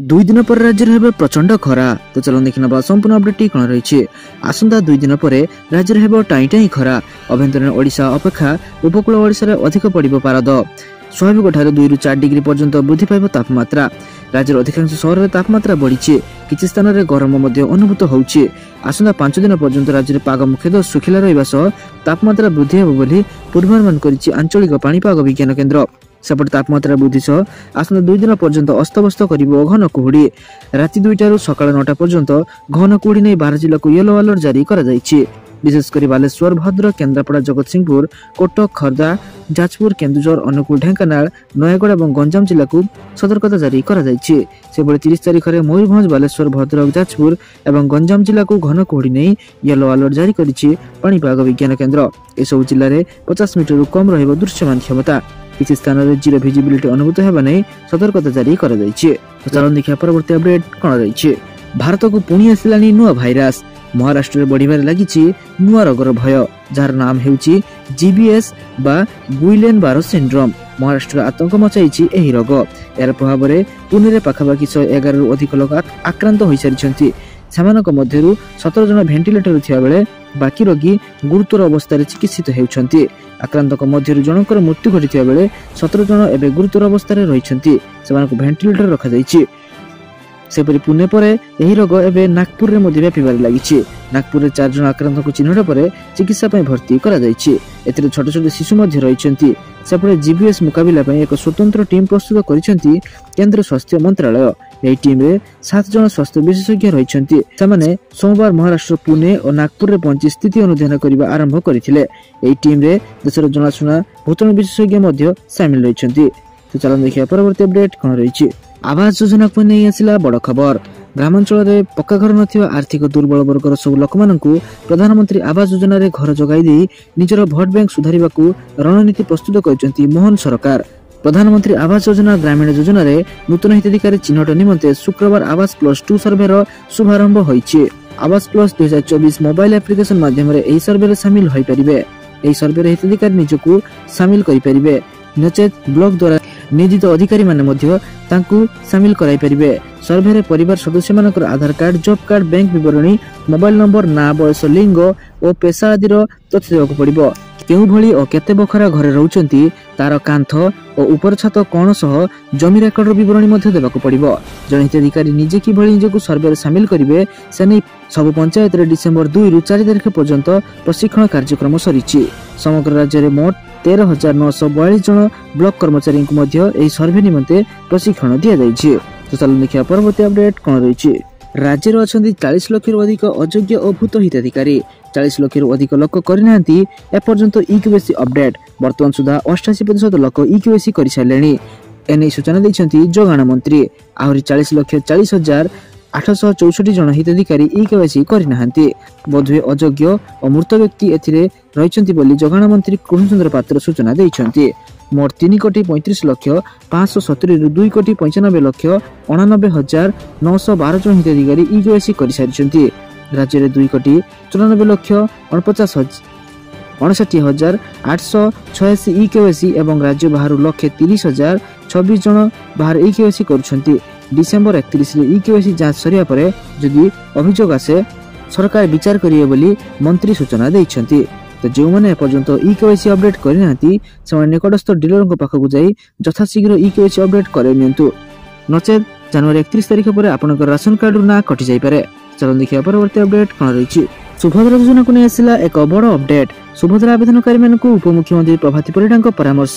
दुई दिन पर राज्य में प्रचंड खरा। तो चलो देखा संपूर्ण अपडेट कौन रही। आसंता 2 दिन पर राज्य में टाई टाई खरा। अभ्यंतरीण ओडिशा अपेक्षा उपकूल ओडिशा अधिक पड़ब पारद। स्वाभाविक ठारे 2 ରୁ 4 डिग्री पर्यंत वृद्धि पाइब तापमात्रा। राज्यर अधिकांश सहर में तापमात्रा बढ़ी। किछि स्थान में गरम अनुभूत होउछि। आसंता 5 दिन पर्यंत राज्य में पाग मुख्यतः सुखिला रहिबा सह तापमात्रा वृद्धि हेबो बोली पूर्वानुमान करिछि आंचलिक पाणीपाग विज्ञान केन्द्र। सेपटे तापमात्रा वृद्धि सह आसंता 2 दिन पर्यंत अस्तव्यस्त करिबो घन कुहुड़ी। राति 2टा ରୁ सकाळ 9टा पर्यंत घन कुहुड़ी नै 12 जिल्ला को येलो अलर्ट जारी करा जायछि। विशेषकर बालेश्वर, भद्रक, केन्द्रापड़ा, जगतसिंहपुर, कोटक, खर्दा, जाजपुर, केन्दुझर, अनुगुल, ढेंकानाल, नयगड़ और गंजाम जिला को सतर्कता जारी करा जायछि। सेबळे 30 तारिख में मयूरभंज, बालेश्वर, भद्रक, जाजपुर और गंजाम जिला को घन कुहुड़ी नै येलो अलर्ट जारी करिछि पाणीपाग विज्ञान केन्द्र। एसबु जिले में 50 मीटर कम रहिबो दृश्यमान क्षमता। किसी स्थान में जीरो विजिबिलिटी अनुभूत होगा नहीं सतर्कता जारी करा जायछि। तो चलो देखिए परवर्ती अपडेट कौन रही। भारत को पुणी आसिलानी नुआ भाइरस। महाराष्ट्र में बढ़िबार लागिछि नुआ रोगर भय जार नाम हेउछि जीबीएस बा गुइलेन बारो सिंड्रोम। महाराष्ट्र आतंक मचाइछि एही रोग। यार प्रभाव रे पुणे रे पाखापाखि 111 रु अधिक लोक आक्रांत होई सारिछन्ति। सेमानक मध्यरु 17 जन भेंटिलेटर थिया बेले बाकी रोगी गुरुतर अवस्था चिकित्सित हेउछन्ति। आक्रांतक मध्यरु जनकर मृत्यु घटिथिया बेले 17 जन एबे गुरुतर अवस्था रे रहिछन्ति। सेमानक भेंटिलेटर रखा जायछि। सेपरि पुणे पर यही रोग एवं नागपुर में व्यापार लगी। नागपुर में 4 जन आक्रांत को चिन्हट पर चिकित्सा भर्ती करा छोट छोट शिशु रही। सेपटे जीबीएस मुकाबला एक स्वतंत्र टीम प्रस्तुत करिसेंति केंद्र स्वास्थ्य मंत्रालय। यही टीम रे 7 जन स्वास्थ्य विशेषज्ञ रही। सोमवार महाराष्ट्र पुणे और नागपुर में पहुंची स्थिति अनुधान करने आरंभ करथिले। एही टीम रे देशर जनाशुना भूताणु विशेषज्ञ सामिल रही। तो चलो देखिए परवर्ती अपडेट कौन रही। आवास योजना को नहीं आसिला बड़ खबर। ग्रामांचल में पक्का घर नथिबा आर्थिक दुर्बल वर्गर सब लोक मानकु प्रधानमंत्री आवास योजना रे घर जगाई दे निजर भोट बैंक सुधारिबाकू रणनीति प्रस्तुत करिसेंति मोहन सरकार। प्रधानमंत्री आवास योजना ग्रामीण योजना रे नूतन हिताधिकारी चिन्हट निमंते शुक्रवार आवास प्लस 2 सर्वे रो शुभारंभ होईछि। आवास प्लस 2024 मोबाइल एप्लिकेशन माध्यम रे एही सर्वे रे शामिल होई परिबे। एही सर्वे रे हिताधिकारी निजकू शामिल करि परिबे। नचेत ब्लॉक द्वारा नियोजित अधिकारी माने मध्य तांकू शामिल कराई परिबे। सर्वे रे परिवार सदस्य मानकर आधार कार्ड, जॉब कार्ड, बैंक विवरणी, मोबाइल नंबर, ना, बयस, लिंग और पेशा आदि तथ्य देबाकू पड़िबो। केउ भली और केते बखरा घरे रहउचंती तार कांथ और ऊपर छत कोण सह जमी रेकर्ड विवरणी मध्य देबाकू पड़िबो। जन हिताधिकारी निजे कि भली निजकू सर्वे रे शामिल करिवे से नै सब पंचायत रे डिसेंबर 2 ରୁ 4 तारिख पर्यंत प्रशिक्षण कार्यक्रम सरिछि। समग्र राज्य रे मोट 13,942 जन ब्लॉक कर्मचारी को मध्य एही सर्वे निमंते प्रशिक्षण दिया जायछि। तो चलो देखिया परवर्ती अपडेट कौन रही। राज्य रे अछंती 40 लाख रु अधिक अयोग्य और भूत हिताधिकारी। 40 लाख रु अधिक लोक करिनांती एपर्यंत इक्यूएसी अपडेट। वर्तमान सुधा 88% लोक इक्यूएसी करि सारलेनी। एने सूचना दैछंती जोगाण मंत्री। आहुरी 40,40,864 जन हिताधिकारी इक्यूएसी करिनांती। बोधवे अयोग्य और मृत व्यक्ति एथिरे रहिछंती बोली जोगाण मंत्री कृष्णचंद्र पात्र सूचना दैछंती। मोट 3,35,05,70 ରୁ 2,95,89,912 जन हिताधिकारी इक्यूएसी करि सारिछंती। राज्य में 2,94,59,886 इक्यूएसी एवं राज्य बाहर 1,30,026 जन बाहर इक्यूएसी करुछंती। डिसेंबर 31 रे इक्यूएसी जांच सरिया परे जदि अभियोग आसे सरकार विचार करिवे बोली मंत्री सूचना दैछंती। तो जो मैंने एपर्यंत इक्यूएसी अपडेट करनांती से निकटस्थ डीलर पाखक जाई यथाशीघ्र इक्यूएसी अपडेट करे नियंतु। नचेत जनवरी 31 तारिख पर आपनकर राशन कार्ड ना कटि जाई पारे। चलो देखिए परवर्ती अपडेट कौन रही। सुभद्रा योजना को नहीं आसिला एक बड़ अपडेट। सुभद्रा आवेदनकारी मानकु उपमुख्यमंत्री प्रभाती परिडा परामर्श।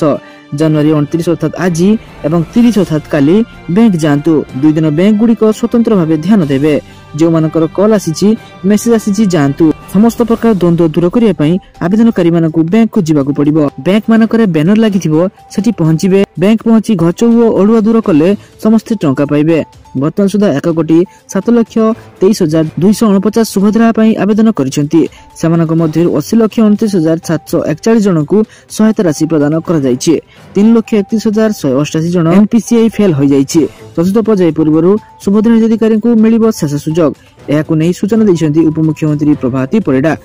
जनवरी 29 अर्थात आज एवं 30 अर्थात काली बैंक जांतु। 2 दिन बैंक गुड़िक स्वतंत्र भाव ध्यान देवे। जो मानकर कॉल आसी मेसेज आसी जांतु। समस्त प्रकार द्वंद्व दूर करने पाई आवेदनकारी मानकु बैंक को जीवाकू पड़िबो। बैंक मानकर बैनर लागिथिबो सेठी पहुंचीबे। बैंक पहुंची घचौ और अड़ुआ दूर कले समस्त टंका पाइबे। वर्तमान सुधा 1,23,23,249 सुभद्रा पाई आवेदन करिसेंती। सेमानक मध्य 80,29,741 जन को सहायता राशि प्रदान करा जायछि। 3,31,188 जन एनपीसीआई फेल हो जायछि। चतुर्थ पर्याय पूर्व सुभद्रा हिताधिकारी को मिलिबो शेष सुजोग। एहाकु नै सूचना दैछंती उपमुख्यमंत्री प्रभाती परिडा।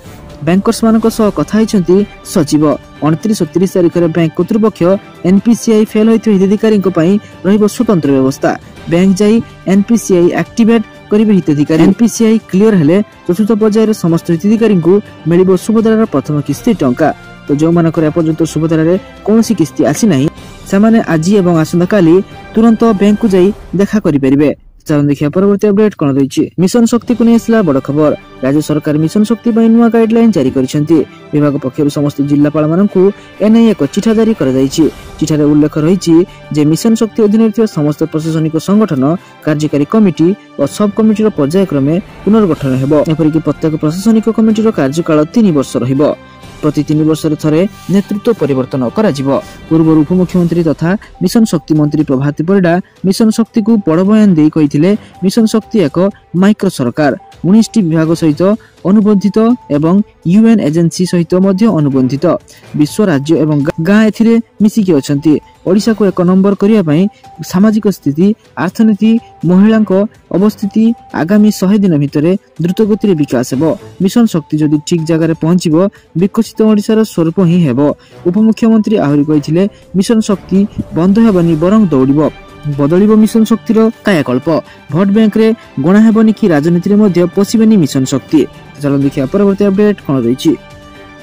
बैंकर्स मानक सह कथा होइछंती सचिव। 29 और 30 तारिख रे बैंक कर्तृपक्ष एनपीसीआई फेल होइथिबा हिताधिकारी पई रहिबो स्वतंत्र व्यवस्था। बैंक जाई एनपीसीआई एक्टिवेट करिवे हिताधिकारी। एनपीसीआई क्लियर हेले चतुर्थ पर्यायर समस्त हिताधिकारी को मिलिबो सुभद्रार प्रथम किस्ती टंका। तो जो मानकर एपर्यंत सुभद्रार कौनसी किस्ती आसी नहीं सेमाने आज एवं आसंता काली तुरंत बैंक को जाई देखा करि परिबे। चलन देखिया परवर्ती अपडेट कोन रहिछि। मिशन शक्ति को नेसला बड़ खबर। राज्य सरकार मिशन शक्ति पई नुवा गाइडलाइन जारी करिसेंती। विभाग पक्षरु समस्त जिल्लापाल माननकु एनै एक चिठा जारी कर जाइछि। चिठारे उल्लेख रहिछि जे मिशन शक्ति अधीन थिबा समस्त प्रशासनिक संगठन कार्यकारी कमिटी और सब कमिटीर पर्यायक्रमे पुनर्गठन हेबो। एपरिकि प्रत्येक प्रशासनिक कमिटीर कार्यकाल 3 वर्ष रहिबो। प्रति 3 वर्ष थरे नेतृत्व परिवर्तन कराजिबो। पूर्व उपमुख्यमंत्री तथा मिशन शक्ति मंत्री प्रभात परिडा मिशन शक्ति को बड़ बयान दे कहिथिले मिशन शक्ति एक माइक्रो सरकार 19 टी विभाग सहित अनुबंधित एवं यूएन एजेंसी सहित मध्य अनुबंधित विश्व राज्य एवं गाँ एथिरे मिसिकी अछंती। ओडिशा को एक नंबर करिया पई सामाजिक स्थिति अर्थनीति महिला अवस्थिति आगामी 100 दिन भितरे द्रुत गति विकास हेबो। मिशन शक्ति जदि ठीक जगह भौंचिबो विकसित ओडिशार स्वरूप ही हेबो। उपमुख्यमंत्री आहुरी कहिथिले मिशन शक्ति बंद हेबनी बरंग दौड़िबो। बदलिबो मिशन शक्तिर कायाकल्प। भोट बैंक रे गणा हेबनी कि राजनीति रे मध्य पसिबेनी मिशन शक्ति। चलो देखिया परवर्ती अपडेट कोन रहिछि।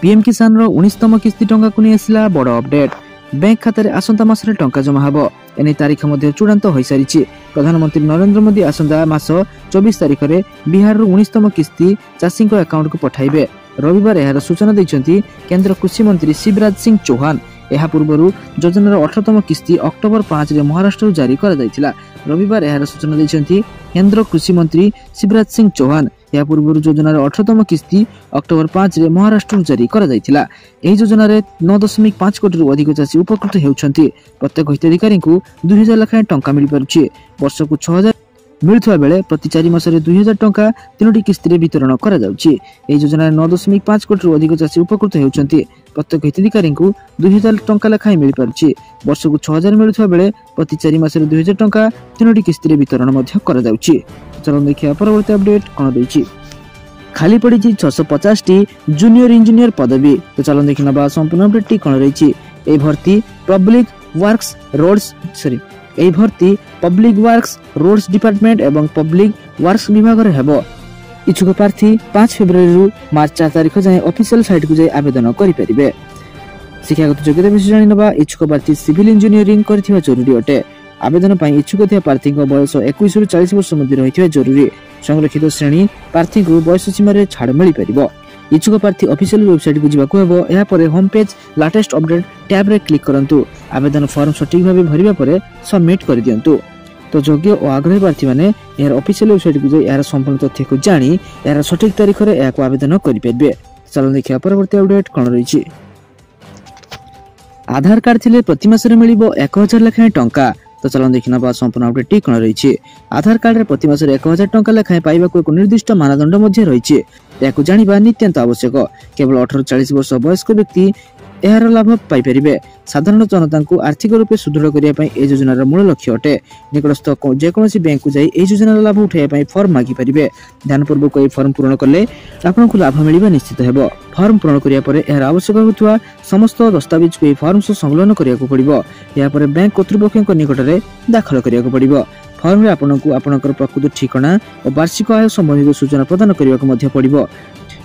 पीएम किसान रो 19तम किस्ती टंका को नै आसिला बड़ अपडेट। बैंक खाता रे आसंता मास रे टंका जमा हबो। एने तारीख मध्य चूड़ांत होई सारिछि। प्रधानमंत्री नरेंद्र मोदी आसंता मास 24 तारीख रे बिहार रो 19तम किस्ती चाषी को अकाउंट को पठाइबे। रविवार एहार सूचना दैछंती केंद्र कृषि मंत्री शिवराज सिंह चौहान। यह पूर्व योजनार 18तम किस्ती अक्टोबर 5 रे महाराष्ट्र जारी कर दैथिला। रविवार एहार सूचना दैछंती केंद्र कृषि मंत्री शिवराज सिंह चौहान। यह पूर्व योजनार 18तम किस्ती अक्टोबर 5 रे महाराष्ट्र जारी कर दैथिला। एही योजना रे 9.5 कोटी रु अधिक चाषी उपकृत हेउछंती। प्रत्येक हिताधिकारी को 2000 लाख टंका मिल पारुछि। वर्ष को 6000 मिलुवा बेले प्रति 4 मास रे 2000 टंका 3टी किस्ती रे वितरण करा जाउछि। एही योजना रे 9.5 कोटी रु अधिक चाषी उपकृत हेउछंती। प्रत्येक हिताधिकारी को 2000 टंका लेखाएं मिल पारुछि। वर्ष को 6000 मिलुवा बेले प्रति 4 मास रे 2000 टंका 3टी किस्ती रे वितरण मध्य करा जाउछि। चलो देखिया परवर्ती अपडेट कोन दैछि। खाली पड़ी 650 टी जूनियर इंजीनियर पदवी। तो चलो देखिनबा संपूर्ण अपडेट टी कोन रहिछि। ए भर्ती पब्लिक वर्क्स रोड्स डिपार्टमेंट एवं पब्लिक वर्क्स विभाग रे हेबो। इच्छुक प्रार्थी 5 फरवरी रु मार्च 4 तारिख जाय ऑफिशियल साइट को जाय आवेदन करि परिबे। शिक्षागत योग्यता विषय जानिनबा इच्छुक प्रार्थी सिविल इंजीनियरिंग करथिबा जरूरी अटे। आवेदन पई इच्छुक थिया प्रार्थी को बयस 21 रु 40 वर्ष मध्य रहिथिबा जरूरी। संरक्षित श्रेणी प्रार्थी को बयस सीमा रे छाड़ मिलि परिबो। इच्छुक प्रार्थी ऑफिशियल वेबसाइट को जिबाको हेबो। एहा परे home page latest update tab रे क्लिक करंतु। आवेदन फॉर्म सटीक भाबे भरिबा परे सबमिट कर दियंतु। तो योग्य और आग्रही प्रार्थी माने यार ऑफिशियल वेबसाइट को जाय यार संपूर्ण तथ्य को जानी यार सटीक तारीख रे याको आवेदन करि पेबे। चलो देखिया परवर्ती अपडेट कोन रहिछि। आधार कार्ड थिले प्रति मास रे मिलिबो 1000 लाख टंका। तो चलो देखिनबा संपूर्ण अपडेट टी कोन रहिछि। आधार कार्ड रे प्रति मास रे 1000 टंका लेखाएं पाइबाको एक निर्दिष्ट मानदंड मध्य रहिछि। याको जानिबा नित्यंत आवश्यक। केवल 18 40 वर्ष वयस्क व्यक्ति एहार लाभ पाई परिबे। साधारण जनता को आर्थिक रूप सुदृढ़ करिया पई ए योजनार मूल लक्ष्य अटे। निकटस्थ जेकोसी बैंक को जाई ए योजनार लाभ उठाइया पई फॉर्म मागी परिबे। ध्यानपूर्वक ए फॉर्म पूर्ण करले आपनको लाभ मिलिबा निश्चित हेबो। फॉर्म पूर्ण करिया परे एहार आवश्यक होतुवा समस्त दस्तावेज को ए फॉर्म से संलग्न करिया को पड़िबो। या परे बैंक कर्तृपक्षक निकट रे दाखल करिया को पड़िबो। फॉर्म रे आपनको आपनकर प्रकृत ठिकाना और वार्षिक आय संबंधित सूचना प्रदान करिया को मध्य पड़िबो।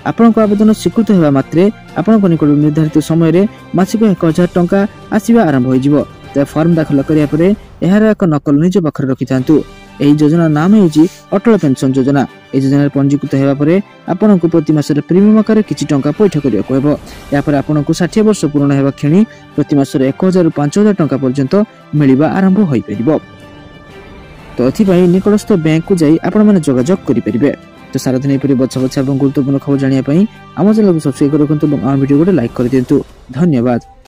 आपनक आवेदन स्वीकृत हेबा मात्रे आपनक निकट निर्धारित समय रे मासिक 1000 टंका आसीबा आरंभ होई जिवो। ते फॉर्म दाखल करिया परे एहार एक नकल निज पखर रखिथांतु। एही योजना नाम हेउची अटल पेंशन योजना। ए योजना रे पंजीकृत हेबा परे आपनक प्रति मास रे प्रीमियम आकार किछि टंका पैठ करिया को हेबो। या परे आपनक 60 वर्ष पूर्ण हेबा क्षणी प्रति मास रे 1000 रु 5000 टंका पर्यंत मिलिबा आरंभ होई परिबो। तो एथि पई निकटस्थ बैंक को जाई आपण माने जोगाजोग करि परिबे। तो सारा दिन एपरि बच्चा एवं गुरुत्वपूर्ण खबर जानिया पई आम चैनल को सब्सक्राइब करंतु और वीडियो को लाइक कर दियंतु। धन्यवाद।